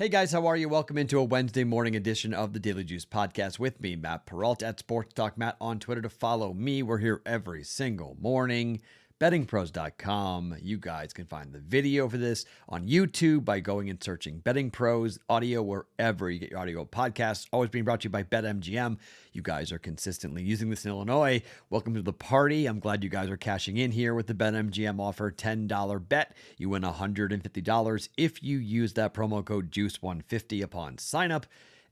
Hey guys, how are you? Welcome into a Wednesday morning edition of the Daily Juice podcast with me, Matt Perrault at Sports Talk Matt on Twitter to follow me. We're here every single morning. BettingPros.com. You guys can find the video for this on YouTube by going and searching BettingPros audio wherever you get your audio podcasts. Always being brought to you by BetMGM. You guys are consistently using this in Illinois. Welcome to the party. I'm glad you guys are cashing in here with the BetMGM offer. $10 bet. You win $150 if you use that promo code JUICE150 upon sign up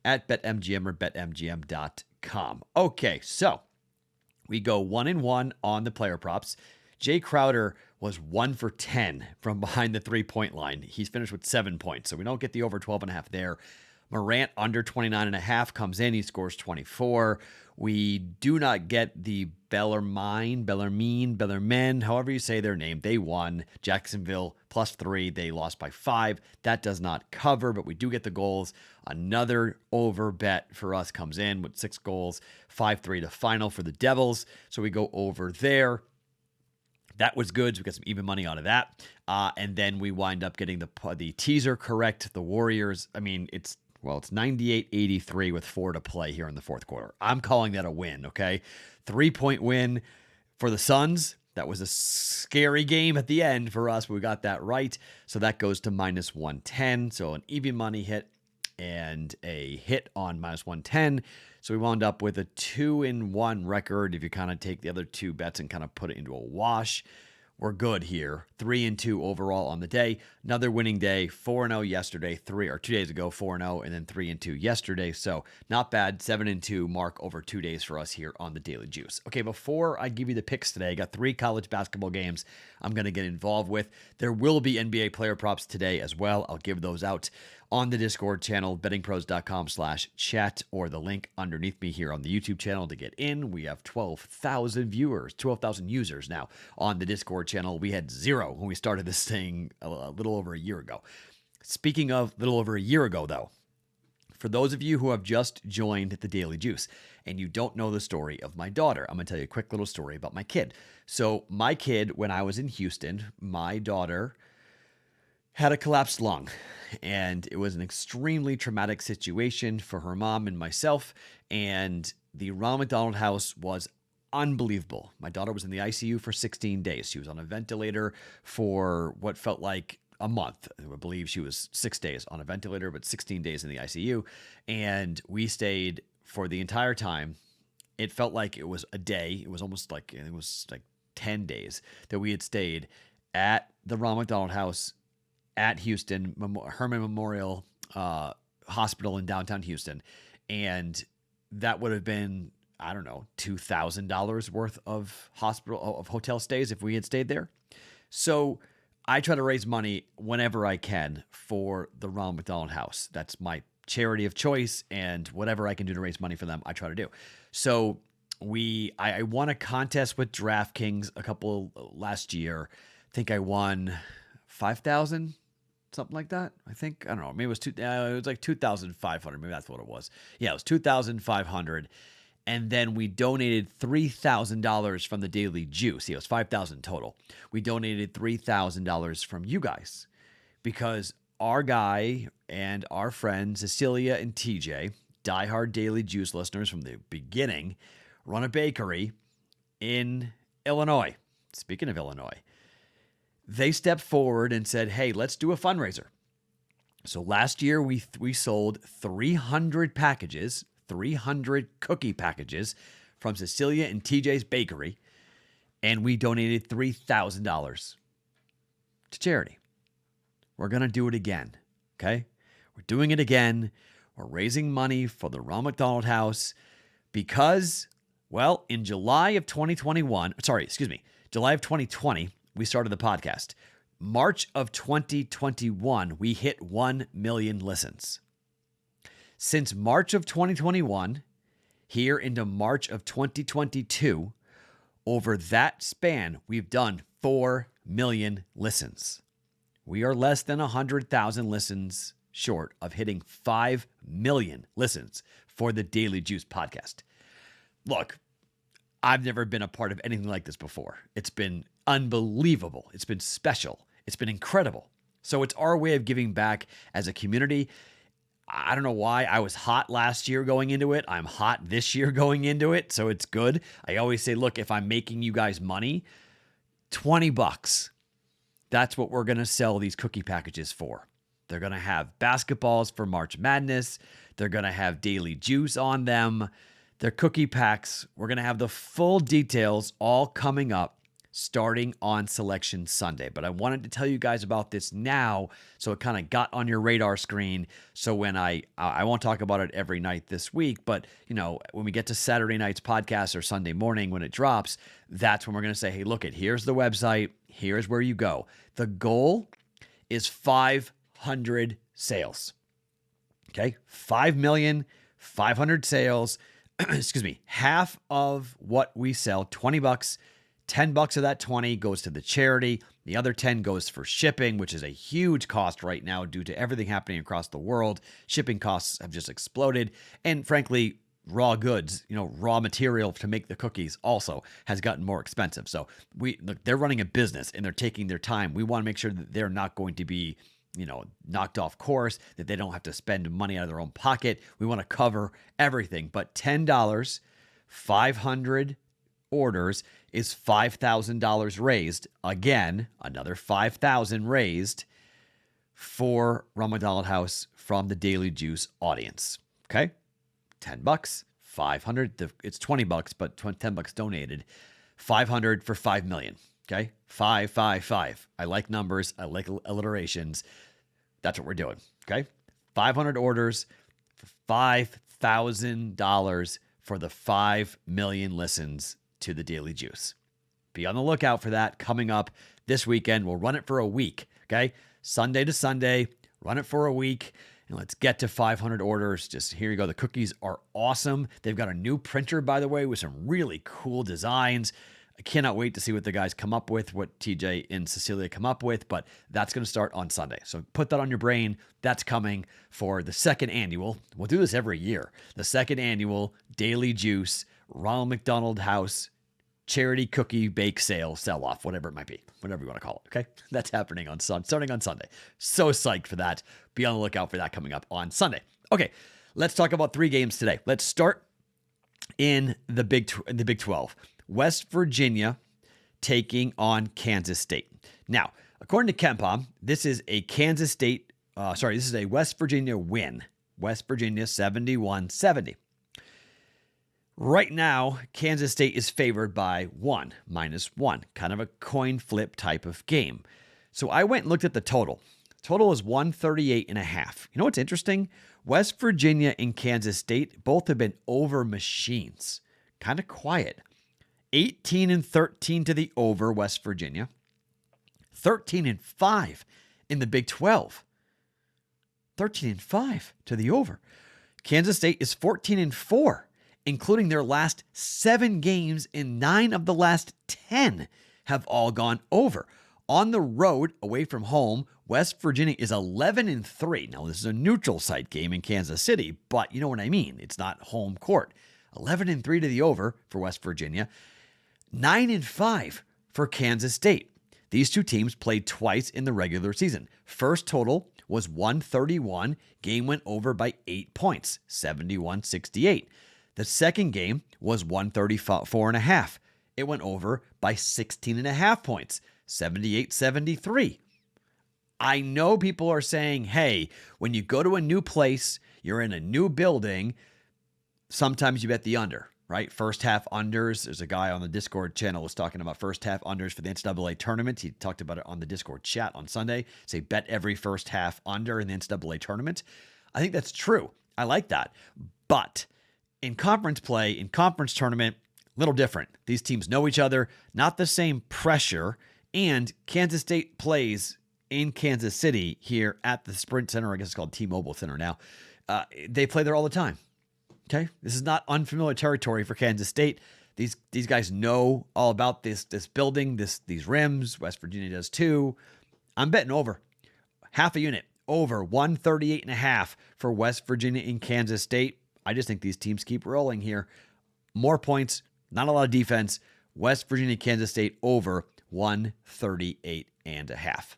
at BetMGM or BetMGM.com. Okay, so we go 1-1 on the player props. Jay Crowder was 1 for 10 from behind the three-point line. He's finished with 7 points, so we don't get the over 12.5 there. Morant under 29.5 comes in. He scores 24. We do not get the Bellarmine, however you say their name. They won. Jacksonville +3. They lost by 5. That does not cover, but we do get the goals. Another over bet for us comes in with 6 goals. 5-3 to final for the Devils. So we go over there. That was good. So we got some even money out of that. And then we wind up getting the teaser correct. The Warriors, it's 98-83 with 4 to play here in the fourth quarter. I'm calling that a win, okay? 3-point win for the Suns. That was a scary game at the end for us, but we got that right. So that goes to -110. So an even money hit and a hit on -110. So we wound up with a 2-1 record. If you kind of take the other 2 bets and kind of put it into a wash, we're good here. 3-2 overall on the day. Another winning day. 4-0 yesterday, 2 days ago, 4-0, and then 3-2 yesterday. So not bad. 7-2 mark over 2 days for us here on the Daily Juice. Okay, before I give you the picks today, I got 3 college basketball games I'm going to get involved with. There will be NBA player props today as well. I'll give those out on the Discord channel, bettingpros.com/chat, or the link underneath me here on the YouTube channel to get in. We have 12,000 users now on the Discord channel. We had 0 when we started this thing a little over a year ago. Speaking of little over a year ago, though, for those of you who have just joined the Daily Juice and you don't know the story of my daughter, I'm going to tell you a quick little story about my kid. So my kid, when I was in Houston, my daughter had a collapsed lung, and it was an extremely traumatic situation for her mom and myself, and the Ronald McDonald house was unbelievable. My daughter was in the ICU for 16 days. She was on a ventilator for what felt like a month. I believe she was 6 days on a ventilator, but 16 days in the ICU, and we stayed for the entire time. It felt like it was a day. It was almost like 10 days that we had stayed at the Ronald McDonald house at Houston, Herman Memorial Hospital in downtown Houston. And that would have been, I don't know, $2,000 worth of hotel stays if we had stayed there. So I try to raise money whenever I can for the Ronald McDonald House. That's my charity of choice, and whatever I can do to raise money for them, I try to do. So I won a contest with DraftKings last year. I think I won $5,000. Something like that. I don't know. Maybe it was it was like $2,500. Maybe that's what it was. Yeah, it was $2,500. And then we donated $3,000 from the Daily Juice. Yeah, it was $5,000 total. We donated $3,000 from you guys because our guy and our friends, Cecilia and TJ, diehard Daily Juice listeners from the beginning, run a bakery in Illinois. Speaking of Illinois, they stepped forward and said, hey, let's do a fundraiser. So last year we sold 300 packages, 300 cookie packages from Cecilia and TJ's bakery, and we donated $3,000 to charity. We're going to do it again, okay? We're doing it again. We're raising money for the Ronald McDonald House because, in July of 2020, we started the podcast. March of 2021, we hit 1 million listens. Since March of 2021, here into March of 2022, over that span, we've done 4 million listens. We are less than 100,000 listens short of hitting 5 million listens for the Daily Juice podcast. Look, I've never been a part of anything like this before. It's been unbelievable. It's been special. It's been incredible. So it's our way of giving back as a community. I don't know why. I was hot last year going into it. I'm hot this year going into it, so it's good. I always say, look, if I'm making you guys money, $20. That's what we're going to sell these cookie packages for. They're going to have basketballs for March Madness. They're going to have daily juice on them. They're cookie packs. We're going to have the full details all coming up starting on Selection Sunday. But I wanted to tell you guys about this now so it kind of got on your radar screen. So when I won't talk about it every night this week, but when we get to Saturday night's podcast or Sunday morning when it drops, that's when we're going to say, hey, look, here's the website. Here's where you go. The goal is 500 sales. Okay? 5,500 sales. Excuse me. Half of what we sell, $20. $10 of that 20 goes to the charity. The other 10 goes for shipping, which is a huge cost right now due to everything happening across the world. Shipping costs have just exploded. And frankly, raw goods, raw material to make the cookies also has gotten more expensive. So they're running a business and they're taking their time. We want to make sure that they're not going to be, knocked off course, that they don't have to spend money out of their own pocket. We want to cover everything. But $10, 500 orders is $5,000 raised. Again, another $5,000 raised for Ronald McDonald House from the Daily Juice audience. Okay? $10, 500. It's $20, but $10 donated. 500 for 5 million. Okay? 555. I like numbers. I like alliterations. That's what we're doing. Okay? 500 orders for $5,000 for the 5 million listens to the Daily Juice. Be on the lookout for that coming up this weekend. We'll run it for a week, okay? Sunday to Sunday, run it for a week, and let's get to 500 orders. Just here you go. The cookies are awesome. They've got a new printer, by the way, with some really cool designs. I cannot wait to see what the guys come up with, what TJ and Cecilia come up with, but that's going to start on Sunday. So put that on your brain. That's coming for the second annual. We'll do this every year. The second annual Daily Juice Ronald McDonald House charity cookie bake sale, sell-off, whatever it might be, whatever you want to call it, okay? That's happening starting on Sunday. So psyched for that. Be on the lookout for that coming up on Sunday. Okay, let's talk about 3 games today. Let's start in the Big 12. West Virginia taking on Kansas State. Now, according to KenPom, this is a this is a West Virginia win. West Virginia 71-70. Right now, Kansas State is favored by -1, kind of a coin flip type of game. So I went and looked at the total. Total is 138.5. You know what's interesting? West Virginia and Kansas State both have been over machines. Kind of quiet. 18-13 to the over, West Virginia. 13-5 in the Big 12. 13-5 to the over. Kansas State is 14-4. Including their last 7 games, in 9 of the last 10 have all gone over. On the road, away from home, West Virginia is 11-3. Now, this is a neutral site game in Kansas City, but you know what I mean. It's not home court. 11-3 to the over for West Virginia. 9-5 for Kansas State. These two teams played twice in the regular season. First total was 131. Game went over by 8 points, 71-68. The second game was 134.5. It went over by 16.5 points, 78-73. I know people are saying, hey, when you go to a new place, you're in a new building, sometimes you bet the under, right? First half unders. There's a guy on the Discord channel was talking about first half unders for the NCAA tournament. He talked about it on the Discord chat on Sunday. Say bet every first half under in the NCAA tournament. I think that's true. I like that. But in conference play, in conference tournament, a little different. These teams know each other, not the same pressure, and Kansas State plays in Kansas City here at the Sprint Center. I guess it's called T-Mobile Center now. They play there all the time. Okay? This is not unfamiliar territory for Kansas State. These guys know all about this building, these rims. West Virginia does too. I'm betting over. Half a unit. Over 138.5 for West Virginia and Kansas State. I just think these teams keep rolling here. More points, not a lot of defense. West Virginia, Kansas State over 138.5.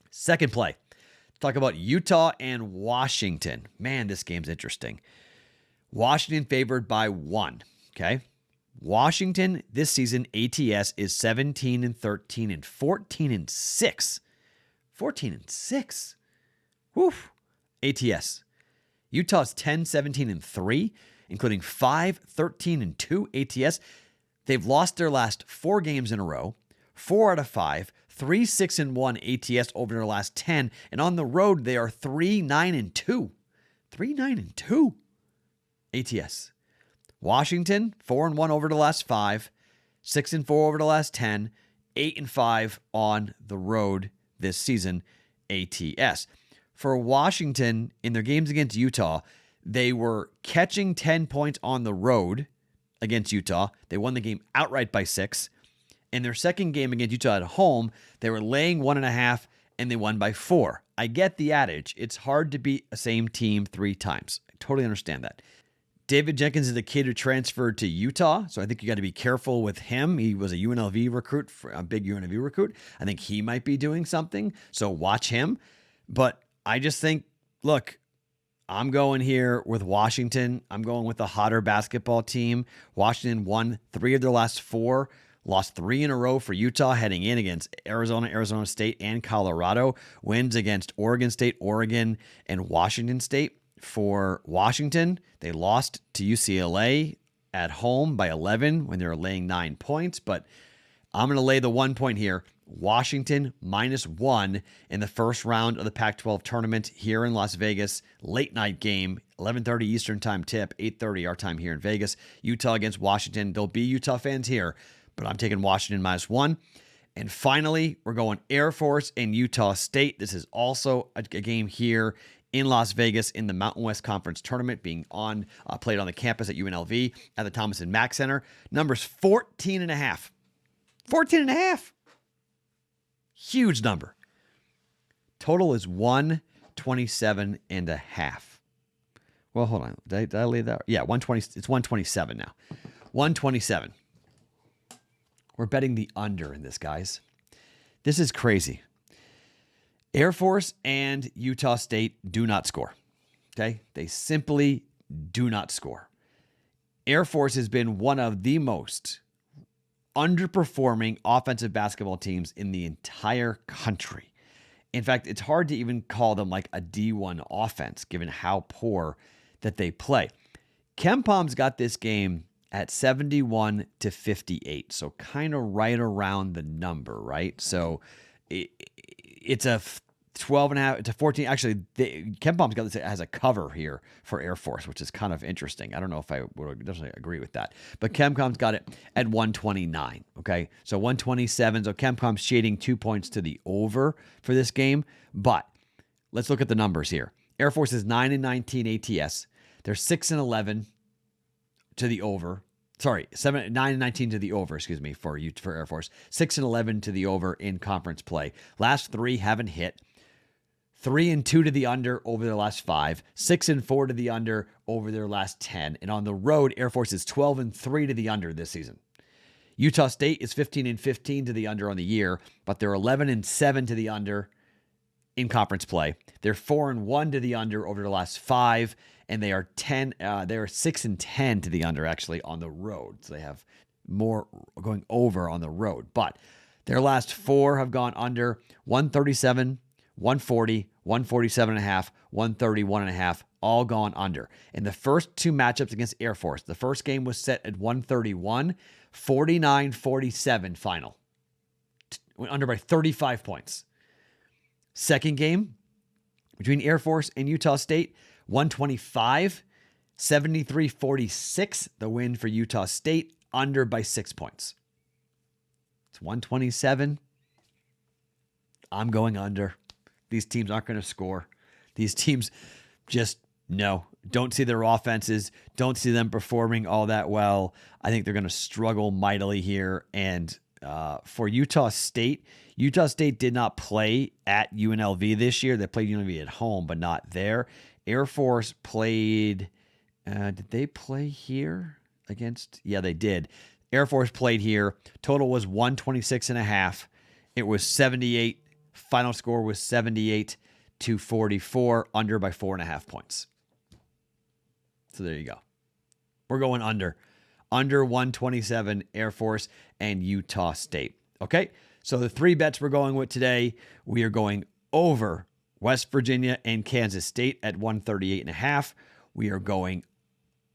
Second play, Talk about Utah and Washington. Man, this game's interesting. Washington favored by 1. Okay. Washington this season, ATS is 17-13 and 14-6. 14-6. Whew. ATS. Utah's 10-17-3, including 5-13-2 ATS. They've lost their last 4 games in a row, 4 out of 5, 3-6-1 ATS over their last 10, and on the road they are 3-9-2. 3-9-2 ATS. Washington 4-1 over the last 5, 6-4 over the last 10, 8-5 on the road this season ATS. For Washington, in their games against Utah, they were catching 10 points on the road against Utah. They won the game outright by 6. In their second game against Utah at home, they were laying 1.5 and they won by 4. I get the adage. It's hard to beat a same team 3 times. I totally understand that. David Jenkins is a kid who transferred to Utah, so I think you got to be careful with him. He was a UNLV recruit, a big UNLV recruit. I think he might be doing something, so watch him. But I just think, look, I'm going here with Washington. I'm going with the hotter basketball team. Washington won 3 of their last 4, lost 3 in a row for Utah heading in against Arizona, Arizona State, and Colorado. Wins against Oregon State, Oregon, and Washington State. For Washington, they lost to UCLA at home by 11 when they were laying 9 points, but I'm going to lay the 1 point here. Washington -1 in the first round of the Pac-12 tournament here in Las Vegas. Late night game, 11:30 Eastern time tip, 8:30 our time here in Vegas. Utah against Washington. There'll be Utah fans here, but I'm taking Washington -1. And finally, we're going Air Force and Utah State. This is also a game here in Las Vegas in the Mountain West Conference tournament being played on the campus at UNLV at the Thomas and Mack Center. Numbers 14.5. 14.5. Huge number. Total is 127.5. Well, hold on. Did I leave that? Yeah, 120. It's 127 now. 127. We're betting the under in this, guys. This is crazy. Air Force and Utah State do not score. Okay? They simply do not score. Air Force has been one of the most underperforming offensive basketball teams in the entire country. In fact, it's hard to even call them like a D1 offense, given how poor that they play. KenPom's got this game at 71-58, so kind of right around the number, right? So it's a 12.5 to 14. Actually, KenPom's got this as a cover here for Air Force, which is kind of interesting. I don't know if I would definitely agree with that. But KenPom's got it at 129. Okay, so 127. So KenPom's shading 2 points to the over for this game. But let's look at the numbers here. Air Force is 9-19 ATS. They're 6-11 to the over. Sorry, 9-19 to the over, excuse me, for Air Force. 6-11 to the over in conference play. Last 3 haven't hit. 3-2 to the under over their last 5. 6-4 to the under over their last 10. And on the road, Air Force is 12-3 to the under this season. Utah State is 15-15 to the under on the year, but they're 11-7 to the under in conference play. They're 4-1 to the under over the last 5. And they are 6-10 to the under actually on the road. So they have more going over on the road. But their last 4 have gone under 137, 140, 147.5, 131.5, all gone under. In the first 2 matchups against Air Force, the first game was set at 131, 49-47 final. Went under by 35 points. Second game between Air Force and Utah State, 125, 73-46, the win for Utah State, under by 6 points. It's 127. I'm going under. These teams aren't going to score. These teams just, don't see their offenses, don't see them performing all that well. I think they're going to struggle mightily here. And for Utah State did not play at UNLV this year. They played UNLV at home, but not there. Air Force played, did they play here against? Yeah, they did. Air Force played here. Total was 126.5. It was 78. Final score was 78 244, under by 4.5 points. So there you go. We're going under 127, Air Force and Utah State. Okay, so the 3 bets we're going with today, we are going over West Virginia and Kansas State at 138.5. We are going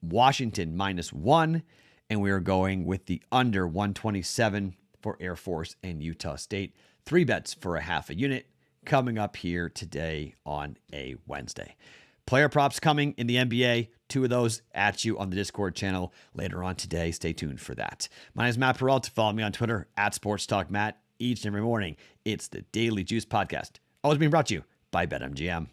Washington -1, and we are going with the under 127 for Air Force and Utah State. 3 bets for a half a unit coming up here today on a Wednesday. Player props coming in the NBA. 2 of those at you on the Discord channel later on today. Stay tuned for that. My name is Matt Perrault. Follow me on Twitter at SportsTalkMatt. Each and every morning, it's the Daily Juice Podcast. Always being brought to you by BetMGM.